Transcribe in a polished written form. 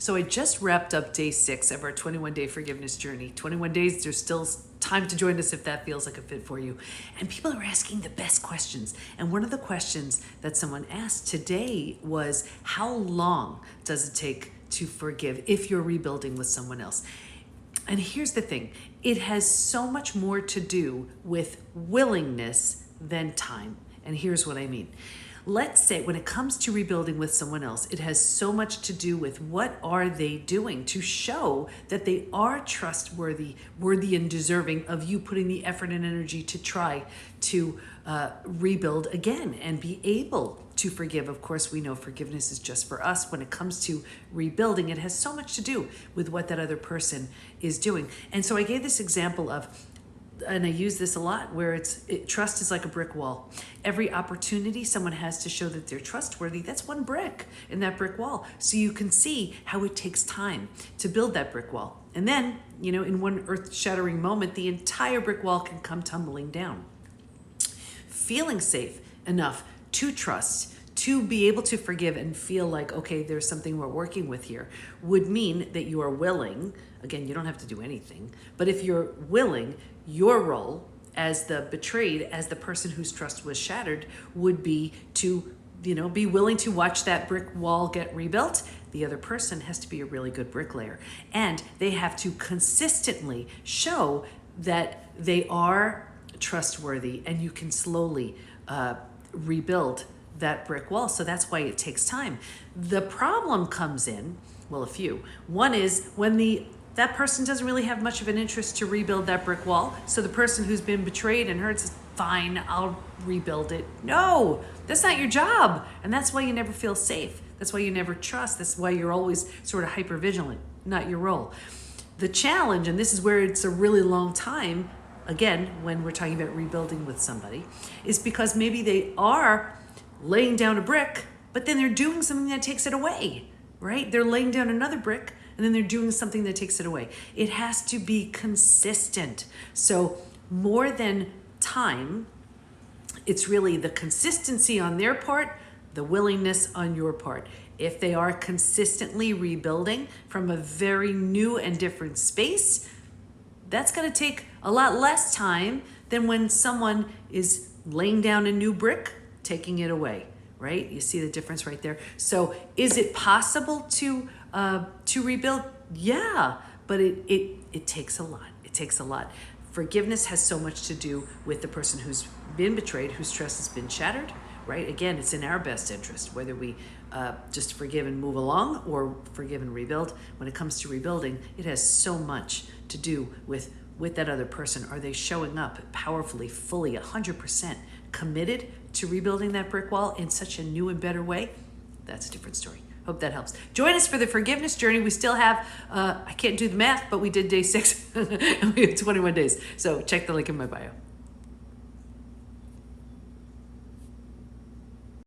So I just wrapped up day 6 of our 21-day forgiveness journey. 21 days, there's still time to join us if that feels like a fit for you. And people are asking the best questions. And one of the questions that someone asked today was, how long does it take to forgive if you're rebuilding with someone else? And here's the thing, it has so much more to do with willingness than time. And here's what I mean. Let's say when it comes to rebuilding with someone else, it has so much to do with what are they doing to show that they are trustworthy, worthy and deserving of you putting the effort and energy to try to rebuild again and be able to forgive. Of course, we know forgiveness is just for us. When it comes to rebuilding, it has so much to do with what that other person is doing. And so I gave this example of, and I use this a lot, where trust is like a brick wall. Every opportunity someone has to show that they're trustworthy, that's one brick in that brick wall. So you can see how it takes time to build that brick wall. And then, in one earth-shattering moment, the entire brick wall can come tumbling down. Feeling safe enough to trust, to be able to forgive and feel like, okay, there's something we're working with here, would mean that you are willing. Again, you don't have to do anything, but if you're willing, your role as the betrayed, as the person whose trust was shattered, would be to, be willing to watch that brick wall get rebuilt. The other person has to be a really good bricklayer, and they have to consistently show that they are trustworthy, and you can slowly rebuild that brick wall. So that's why it takes time. The problem comes in, well, a few. One is when that person doesn't really have much of an interest to rebuild that brick wall. So the person who's been betrayed and hurt says, fine, I'll rebuild it. No, that's not your job. And that's why you never feel safe. That's why you never trust. That's why you're always sort of hypervigilant, not your role. The challenge, and this is where it's a really long time, again, when we're talking about rebuilding with somebody, is because maybe they are laying down a brick, but then they're doing something that takes it away, right? They're laying down another brick, and then they're doing something that takes it away. It has to be consistent. So more than time, it's really the consistency on their part, the willingness on your part. If they are consistently rebuilding from a very new and different space, that's going to take a lot less time than when someone is laying down a new brick, taking it away, right? You see the difference right there. So is it possible to rebuild? Yeah, but it takes a lot. It takes a lot. Forgiveness has so much to do with the person who's been betrayed, whose trust has been shattered, right? Again, it's in our best interest, whether we just forgive and move along or forgive and rebuild. When it comes to rebuilding, it has so much to do with that other person. Are they showing up powerfully, fully, 100% committed to rebuilding that brick wall in such a new and better way? That's a different story. Hope that helps. Join us for the forgiveness journey. We still have, I can't do the math, but we did day 6 and we have 21 days. So check the link in my bio.